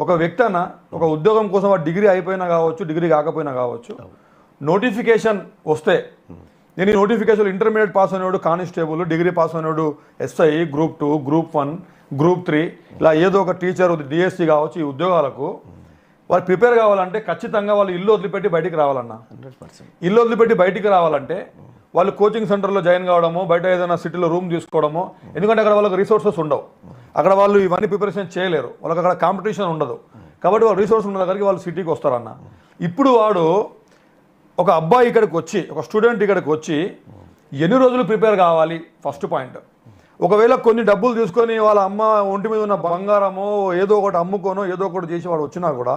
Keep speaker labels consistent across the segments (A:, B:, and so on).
A: ఒక వ్యక్తి అన్న ఒక ఉద్యోగం కోసం ఆ డిగ్రీ అయిపోయినా కావచ్చు, డిగ్రీ కాకపోయినా కావచ్చు, నోటిఫికేషన్ వస్తే నేను ఈ నోటిఫికేషన్ ఇంటర్మీడియట్ పాస్ అయినోడు కానిస్టేబుల్, డిగ్రీ పాస్ అయినోడు ఎస్ఐ, గ్రూప్ 2, గ్రూప్ 1, గ్రూప్ 3 ఇలా ఏదో ఒక టీచర్, డిఎస్సి కావచ్చు, ఈ ఉద్యోగాలకు వాళ్ళు ప్రిపేర్ కావాలంటే ఖచ్చితంగా వాళ్ళు ఇల్లు వదిలిపెట్టి బయటికి రావాలన్న.
B: 100%.
A: ఇల్లు వదిలిపెట్టి బయటికి రావాలంటే వాళ్ళు కోచింగ్ సెంటర్లో జాయిన్ కావడమో, బయట ఏదైనా సిటీలో రూమ్ తీసుకోవడమో, ఎందుకంటే అక్కడ వాళ్ళకి రిసోర్సెస్ ఉండవు, అక్కడ వాళ్ళు ఇవన్నీ ప్రిపరేషన్ చేయలేరు, వాళ్ళకి అక్కడ కాంపిటీషన్ ఉండదు, కాబట్టి వాళ్ళు రిసోర్స్ ఉన్న దగ్గరికి వాళ్ళు సిటీకి వస్తారన్న. ఇప్పుడు వాడు ఒక అబ్బాయి ఇక్కడికి వచ్చి, ఒక స్టూడెంట్ ఇక్కడికి వచ్చి ఎన్ని రోజులు ప్రిపేర్ కావాలి? First point. ఒకవేళ కొన్ని డబ్బులు తీసుకొని వాళ్ళ అమ్మ ఒంటి మీద ఉన్న బంగారమో ఏదో ఒకటి అమ్ముకోనో ఏదో ఒకటి చేసి వాడు వచ్చినా కూడా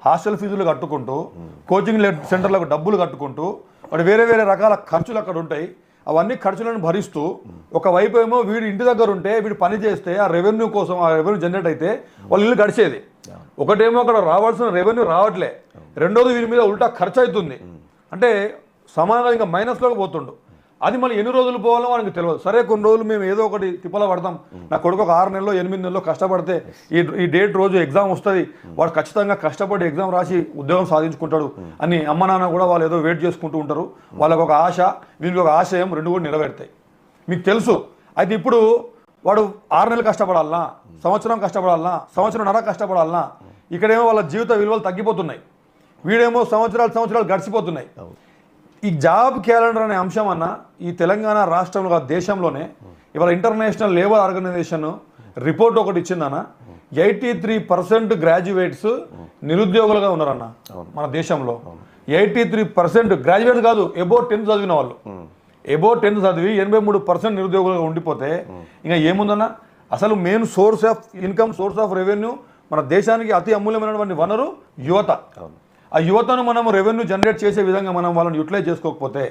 A: హాస్టల్ ఫీజులు కట్టుకుంటూ, కోచింగ్ సెంటర్లకు డబ్బులు కట్టుకుంటూ, వాడు వేరే వేరే రకాల ఖర్చులు అక్కడ ఉంటాయి, అవన్నీ ఖర్చులను భరిస్తూ ఒకవైపు ఏమో వీడు ఇంటి దగ్గర ఉంటే వీడు పని చేస్తే ఆ రెవెన్యూ కోసం, ఆ రెవెన్యూ జనరేట్ అయితే వాళ్ళ ఇల్లు గడిచేది. ఒకటేమో అక్కడ రావాల్సిన రెవెన్యూ రావట్లే, రెండోది వీరి మీద ఉల్టా ఖర్చు అవుతుంది, అంటే సమానంగా ఇంకా మైనస్లోకి పోతుండు. అది మళ్ళీ ఎన్ని రోజులు పోవాలో మనకు తెలియదు. సరే కొన్ని రోజులు మేము ఏదో ఒకటి తిప్పల పడతాం, నా కొడుకు ఒక 6 నెలలో 8 నెలలో కష్టపడితే ఈ డేట్ రోజు ఎగ్జామ్ వస్తుంది, వాడు ఖచ్చితంగా కష్టపడి ఎగ్జామ్ రాసి ఉద్యోగం సాధించుకుంటాడు అని అమ్మ నాన్న కూడా వాళ్ళు ఏదో వెయిట్ చేసుకుంటూ ఉంటారు. వాళ్ళకు ఒక ఆశ, వీళ్ళకి ఒక ఆశయం, రెండు కూడా నెరవేరుతాయి, మీకు తెలుసు. అయితే ఇప్పుడు వాడు 6 నెలలు కష్టపడాలన్నా, సంవత్సరం కష్టపడాలన్నా, సంవత్సరంన్నర కష్టపడాలన్నా, ఇక్కడేమో వాళ్ళ జీవిత విలువలు తగ్గిపోతున్నాయి, వీడేమో సంవత్సరాలు గడిచిపోతున్నాయి. ఈ జాబ్ క్యాలెండర్ అనే అంశం అన్న ఈ తెలంగాణ రాష్ట్రంలో, దేశంలోనే ఇవాళ ఇంటర్నేషనల్ లేబర్ ఆర్గనైజేషన్ రిపోర్ట్ ఒకటి ఇచ్చిందన్న. 83% గ్రాడ్యుయేట్స్ నిరుద్యోగులుగా ఉన్నారన్న మన దేశంలో. 83% గ్రాడ్యుయేట్స్ కాదు, ఎబో 10th చదివిన వాళ్ళు, ఎబో 10th చదివి 83% నిరుద్యోగులుగా ఉండిపోతే ఇంకా ఏముందన్న? అసలు main source of income, source of revenue మన దేశానికి అతి అమూల్యమైనటువంటి వనరు యువత. ఆ యువతను మనం రెవెన్యూ జనరేట్ చేసే విధంగా మనం వాళ్ళని యూటిలైజ్ చేసుకోకపోతే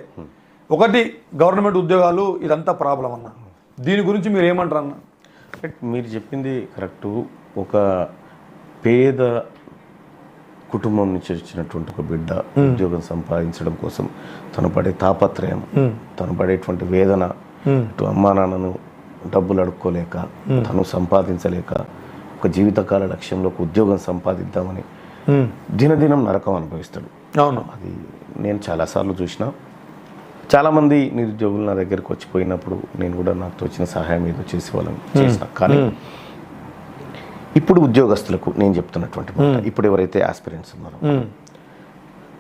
A: ఒకటి గవర్నమెంట్ ఉద్యోగాలు, ఇదంతా ప్రాబ్లం అన్న. దీని గురించి మీరు ఏమంటారు అన్న?
B: మీరు చెప్పింది కరెక్టు. ఒక పేద కుటుంబం నుంచి వచ్చినటువంటి ఒక బిడ్డ ఉద్యోగం సంపాదించడం కోసం తను పడే తాపత్రయం, తను పడేటువంటి వేదన, ఇటు అమ్మా నాన్నను డబ్బులు అడుక్కోలేక, తను సంపాదించలేక, ఒక జీవితకాల లక్ష్యంలో ఒక ఉద్యోగం సంపాదిద్దామని దినదినం నరకం అనుభవిస్తాడు.
A: అవును,
B: అది నేను చాలాసార్లు చూసిన. చాలామంది నిరుద్యోగులు నా దగ్గరికి వచ్చిపోయినప్పుడు నేను కూడా నాకు తోచిన సహాయం ఏదో చేసి వాళ్ళని చేసిన. కానీ ఇప్పుడు ఉద్యోగస్తులకు నేను చెప్తున్నటువంటి మాట, ఇప్పుడు ఎవరైతే ఆస్పిరెంట్స్ ఉన్నారో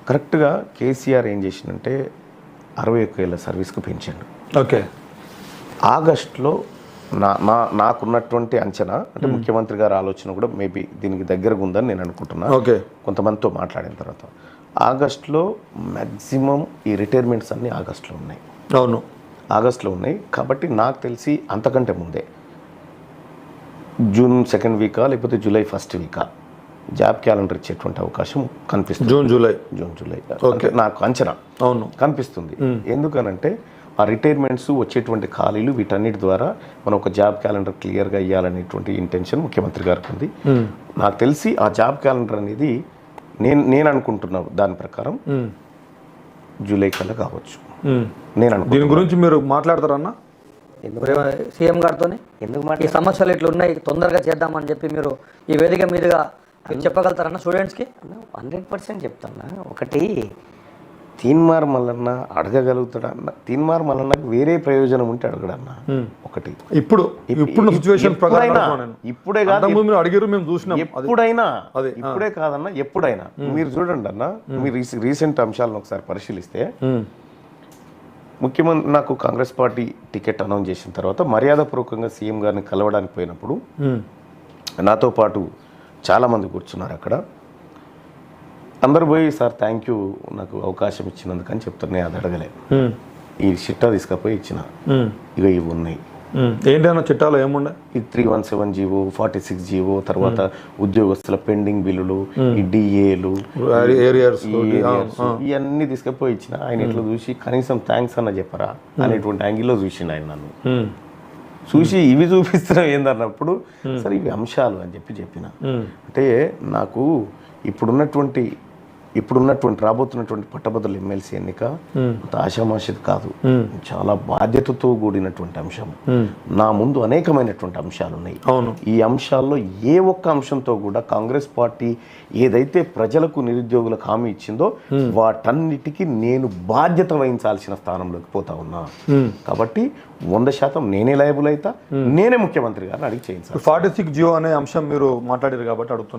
B: కరెక్ట్గా కేసీఆర్ ఏం చేసిందంటే 61 ఏళ్ళ సర్వీస్కు పెంచాడు.
A: ఓకే,
B: ఆగస్టులో నాకున్నటువంటి అంచనా, అంటే ముఖ్యమంత్రి గారి ఆలోచన కూడా మేబీ దీనికి దగ్గరగా ఉందని నేను అనుకుంటున్నాను.
A: ఓకే,
B: కొంతమందితో మాట్లాడిన తర్వాత ఆగస్టులో మ్యాక్సిమం ఈ రిటైర్మెంట్స్ అన్నీ ఆగస్టులో ఉన్నాయి.
A: అవును,
B: ఆగస్టులో ఉన్నాయి. కాబట్టి నాకు తెలిసి అంతకంటే ముందే జూన్ 2nd వీకా లేకపోతే జూలై 1st వీకా జాబ్ క్యాలెండర్ ఇచ్చేటువంటి అవకాశం కనిపిస్తుంది.
A: జూన్ జూలై
B: అంటే నాకు అంచనా
A: అవును
B: కనిపిస్తుంది. ఎందుకనంటే ఆ రిటైర్మెంట్స్, వచ్చేటువంటి ఖాళీలు, వీటన్నిటి ద్వారా మనం ఒక జాబ్ క్యాలెండర్ క్లియర్గా ఇవ్వాలనేటువంటి ఇంటెన్షన్ ముఖ్యమంత్రి గారికి ఉంది. నాకు తెలిసి ఆ జాబ్ క్యాలెండర్ అనేది నేను అనుకుంటున్నా దాని ప్రకారం జూలై కల్లా కావచ్చు. నేను అనుకుంటున్నా.
A: దీని గురించి మీరు మాట్లాడతారన్నా?
C: సీఎం గారితోనే ఎందుకు ఈ సమస్యలు ఇట్లా ఉన్నాయి, తొందరగా చేద్దామని చెప్పి మీరు ఈ వేదిక మీదుగా చెప్పగలుగుతారన్న స్టూడెంట్స్కి?
D: 100% చెప్తాను. ఒకటి తీన్మార్ మల్లన్న అడగగలుగుతాడన్న, తీన్మార్ మల్లన్నకు వేరే ప్రయోజనం ఉంటే అడగడన్న. ఒకటి
A: ఇప్పుడు సిచువేషన్ ప్రకారం
B: ఇప్పుడే కాదు,
A: అడిగారు, మేము చూసినాం.
B: ఎప్పుడైనా ఇప్పుడే కాదన్న, ఎప్పుడైనా మీరు చూడండి అన్న, మీరు రీసెంట్ అంశాలను ఒకసారి పరిశీలిస్తే ముఖ్యమంత్రి నాకు కాంగ్రెస్ పార్టీ టికెట్ అనౌన్స్ చేసిన తర్వాత మర్యాదపూర్వకంగా సీఎం గారిని కలవడానికి పోయినప్పుడు నాతో పాటు చాలామంది కూర్చున్నారు అక్కడ. అందరు పోయి సార్ థ్యాంక్ యూ నాకు అవకాశం ఇచ్చినందుకు అని చెప్తారు. నేను అది అడగలే, ఈ చిట్టా తీసుకపోయి ఇచ్చిన, ఇక ఇవి ఉన్నాయి.
A: ఏంటన్నా చిట్టాలో ఏముండే?
B: ఈ 317 జీవో, 46 జీవో, తర్వాత ఉద్యోగస్తుల పెండింగ్ బిల్లులు, ఈ డిఏలు, ఇవన్నీ తీసుకపోయి ఇచ్చిన. ఆయన ఇట్లా చూసి కనీసం థ్యాంక్స్ అన్న చెప్పరా అనేటువంటి యాంగిల్లో చూసిండు ఆయన నన్ను. చూసి ఇవి చూపిస్తున్నాం ఏందన్నప్పుడు సరే ఇవి అంశాలు అని చెప్పిన. అంటే నాకు ఇప్పుడున్నటువంటి ఇప్పుడున్నటువంటి రాబోతున్నటువంటి పట్టభద్రుల ఎమ్మెల్సీ ఎన్నిక అంత ఆషామాషిది కాదు, చాలా బాధ్యతతో కూడినటువంటి అంశం. నా ముందు అనేకమైనటువంటి అంశాలు ఉన్నాయి.
A: అవును.
B: ఈ అంశాల్లో ఏ ఒక్క అంశంతో కూడా కాంగ్రెస్ పార్టీ ఏదైతే ప్రజలకు నిరుద్యోగులకు హామీ ఇచ్చిందో వాటన్నిటికీ నేను బాధ్యత వహించాల్సిన స్థానంలోకి పోతా ఉన్నా. కాబట్టి 100% నేనే లయబుల్ అవుతా, నేనే ముఖ్యమంత్రి గారిని అడిగి చేయించాలి.
A: 46 జియో అనే అంశం మీరు మాట్లాడారు కాబట్టి అడుగుతున్నాను.